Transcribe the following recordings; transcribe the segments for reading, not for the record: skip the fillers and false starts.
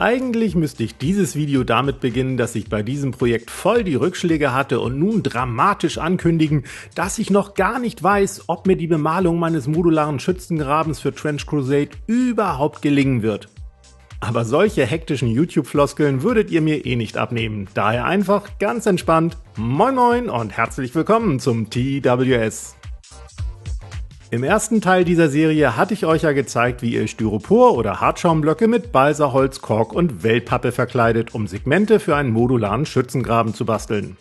Eigentlich müsste ich dieses Video damit beginnen, dass ich bei diesem Projekt voll die Rückschläge hatte und nun dramatisch ankündigen, dass ich noch gar nicht weiß, ob mir die Bemalung meines modularen Schützengrabens für Trench Crusade überhaupt gelingen wird. Aber solche hektischen YouTube-Floskeln würdet ihr mir eh nicht abnehmen. Daher einfach ganz entspannt Moin Moin und herzlich willkommen zum TWS. Im ersten Teil dieser Serie hatte ich euch ja gezeigt, wie ihr Styropor- oder Hartschaumblöcke mit Balsaholz, Kork und Wellpappe verkleidet, um Segmente für einen modularen Schützengraben zu basteln.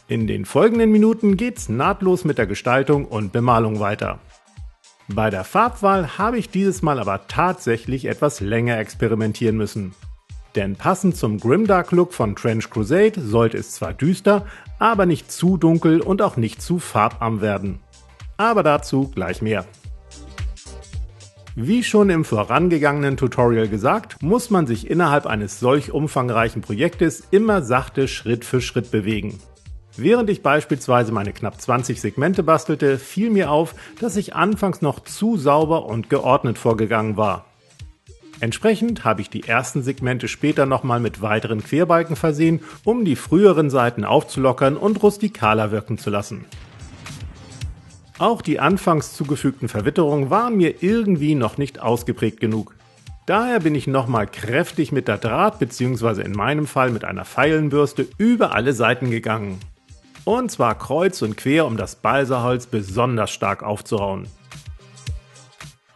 In den folgenden Minuten geht's nahtlos mit der Gestaltung und Bemalung weiter. Bei der Farbwahl habe ich dieses Mal aber tatsächlich etwas länger experimentieren müssen. Denn passend zum Grimdark Look von Trench Crusade sollte es zwar düster, aber nicht zu dunkel und auch nicht zu farbarm werden. Aber dazu gleich mehr. Wie schon im vorangegangenen Tutorial gesagt, muss man sich innerhalb eines solch umfangreichen Projektes immer sachte Schritt für Schritt bewegen. Während ich beispielsweise meine knapp 20 Segmente bastelte, fiel mir auf, dass ich anfangs noch zu sauber und geordnet vorgegangen war. Entsprechend habe ich die ersten Segmente später nochmal mit weiteren Querbalken versehen, um die früheren Seiten aufzulockern und rustikaler wirken zu lassen. Auch die anfangs zugefügten Verwitterungen waren mir irgendwie noch nicht ausgeprägt genug. Daher bin ich nochmal kräftig mit der Draht- bzw. in meinem Fall mit einer Feilenbürste über alle Seiten gegangen. Und zwar kreuz und quer, um das Balsaholz besonders stark aufzurauen.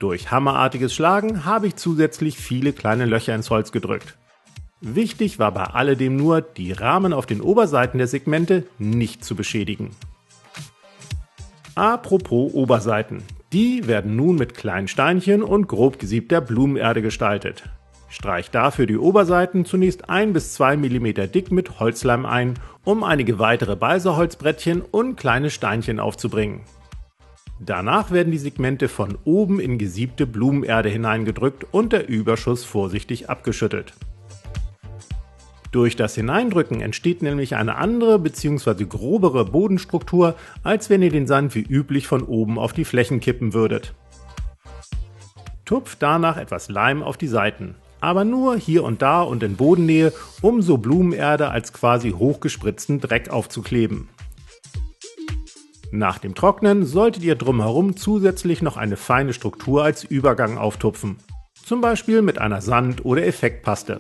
Durch hammerartiges Schlagen habe ich zusätzlich viele kleine Löcher ins Holz gedrückt. Wichtig war bei alledem nur, die Rahmen auf den Oberseiten der Segmente nicht zu beschädigen. Apropos Oberseiten, die werden nun mit kleinen Steinchen und grob gesiebter Blumenerde gestaltet. Streich dafür die Oberseiten zunächst 1 bis 2 mm dick mit Holzleim ein, um einige weitere Balsaholzbrettchen und kleine Steinchen aufzubringen. Danach werden die Segmente von oben in gesiebte Blumenerde hineingedrückt und der Überschuss vorsichtig abgeschüttelt. Durch das Hineindrücken entsteht nämlich eine andere bzw. grobere Bodenstruktur, als wenn ihr den Sand wie üblich von oben auf die Flächen kippen würdet. Tupft danach etwas Leim auf die Seiten, aber nur hier und da und in Bodennähe, um so Blumenerde als quasi hochgespritzten Dreck aufzukleben. Nach dem Trocknen solltet ihr drumherum zusätzlich noch eine feine Struktur als Übergang auftupfen, zum Beispiel mit einer Sand- oder Effektpaste.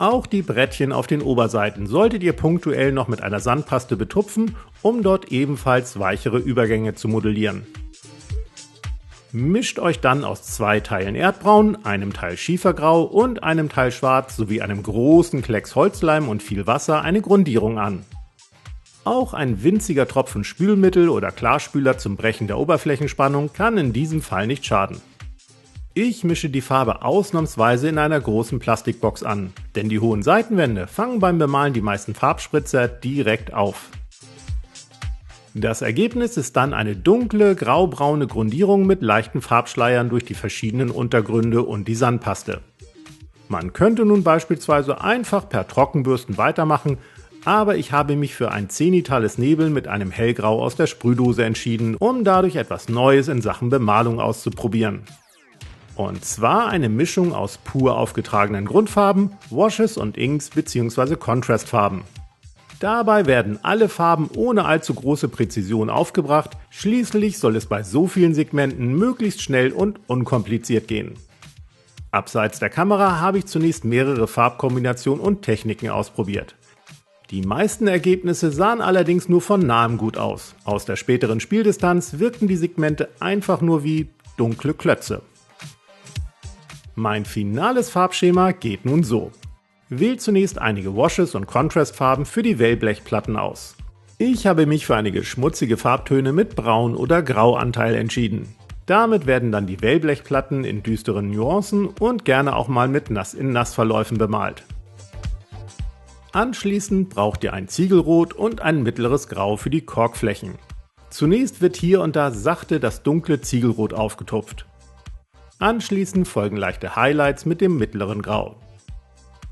Auch die Brettchen auf den Oberseiten solltet ihr punktuell noch mit einer Sandpaste betupfen, um dort ebenfalls weichere Übergänge zu modellieren. Mischt euch dann aus 2 Teilen Erdbraun, einem Teil Schiefergrau und einem Teil Schwarz sowie einem großen Klecks Holzleim und viel Wasser eine Grundierung an. Auch ein winziger Tropfen Spülmittel oder Klarspüler zum Brechen der Oberflächenspannung kann in diesem Fall nicht schaden. Ich mische die Farbe ausnahmsweise in einer großen Plastikbox an, denn die hohen Seitenwände fangen beim Bemalen die meisten Farbspritzer direkt auf. Das Ergebnis ist dann eine dunkle, graubraune Grundierung mit leichten Farbschleiern durch die verschiedenen Untergründe und die Sandpaste. Man könnte nun beispielsweise einfach per Trockenbürsten weitermachen, aber ich habe mich für ein zenitales Nebel mit einem Hellgrau aus der Sprühdose entschieden, um dadurch etwas Neues in Sachen Bemalung auszuprobieren. Und zwar eine Mischung aus pur aufgetragenen Grundfarben, Washes und Inks bzw. Contrastfarben. Dabei werden alle Farben ohne allzu große Präzision aufgebracht, schließlich soll es bei so vielen Segmenten möglichst schnell und unkompliziert gehen. Abseits der Kamera habe ich zunächst mehrere Farbkombinationen und Techniken ausprobiert. Die meisten Ergebnisse sahen allerdings nur von nahem gut aus. Aus der späteren Spieldistanz wirkten die Segmente einfach nur wie dunkle Klötze. Mein finales Farbschema geht nun so. Wählt zunächst einige Washes und Contrastfarben für die Wellblechplatten aus. Ich habe mich für einige schmutzige Farbtöne mit Braun- oder Grauanteil entschieden. Damit werden dann die Wellblechplatten in düsteren Nuancen und gerne auch mal mit Nass-in-Nass-Verläufen bemalt. Anschließend braucht ihr ein Ziegelrot und ein mittleres Grau für die Korkflächen. Zunächst wird hier und da sachte das dunkle Ziegelrot aufgetupft. Anschließend folgen leichte Highlights mit dem mittleren Grau.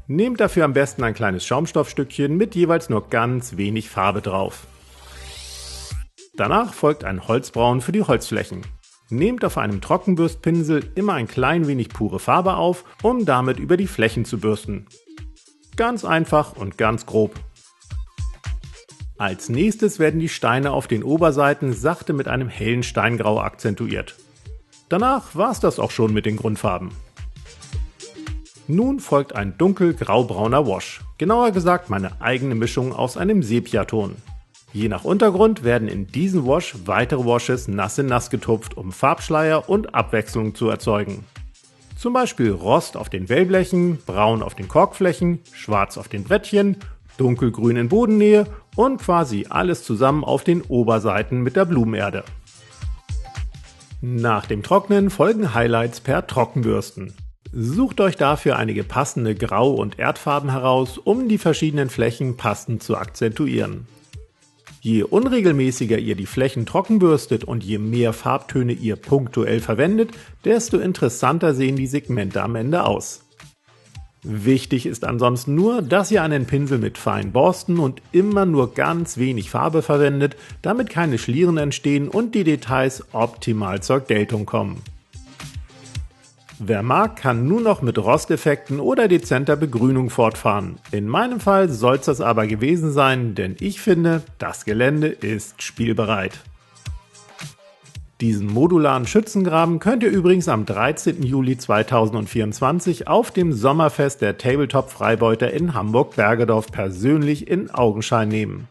Nehmt dafür am besten ein kleines Schaumstoffstückchen mit jeweils nur ganz wenig Farbe drauf. Danach folgt ein Holzbraun für die Holzflächen. Nehmt auf einem Trockenbürstpinsel immer ein klein wenig pure Farbe auf, um damit über die Flächen zu bürsten. Ganz einfach und ganz grob. Als nächstes werden die Steine auf den Oberseiten sachte mit einem hellen Steingrau akzentuiert. Danach war es das auch schon mit den Grundfarben. Nun folgt ein dunkel graubrauner Wash, genauer gesagt meine eigene Mischung aus einem Sepiaton. Je nach Untergrund werden in diesen Wash weitere Washes nass in nass getupft, um Farbschleier und Abwechslung zu erzeugen. Zum Beispiel Rost auf den Wellblechen, Braun auf den Korkflächen, Schwarz auf den Brettchen, dunkelgrün in Bodennähe und quasi alles zusammen auf den Oberseiten mit der Blumenerde. Nach dem Trocknen folgen Highlights per Trockenbürsten. Sucht euch dafür einige passende Grau- und Erdfarben heraus, um die verschiedenen Flächen passend zu akzentuieren. Je unregelmäßiger ihr die Flächen trocken bürstet und je mehr Farbtöne ihr punktuell verwendet, desto interessanter sehen die Segmente am Ende aus. Wichtig ist ansonsten nur, dass ihr einen Pinsel mit feinen Borsten und immer nur ganz wenig Farbe verwendet, damit keine Schlieren entstehen und die Details optimal zur Geltung kommen. Wer mag, kann nun noch mit Rosteffekten oder dezenter Begrünung fortfahren. In meinem Fall soll es das aber gewesen sein, denn ich finde, das Gelände ist spielbereit. Diesen modularen Schützengraben könnt ihr übrigens am 13. Juli 2024 auf dem Sommerfest der Tabletop-Freibeuter in Hamburg-Bergedorf persönlich in Augenschein nehmen.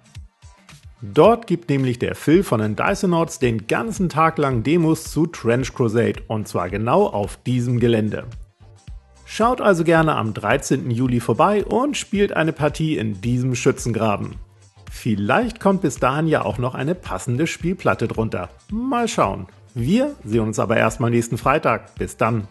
Dort gibt nämlich der Phil von den Dysonauts den ganzen Tag lang Demos zu Trench Crusade und zwar genau auf diesem Gelände. Schaut also gerne am 13. Juli vorbei und spielt eine Partie in diesem Schützengraben. Vielleicht kommt bis dahin ja auch noch eine passende Spielplatte drunter. Mal schauen. Wir sehen uns aber erstmal nächsten Freitag. Bis dann.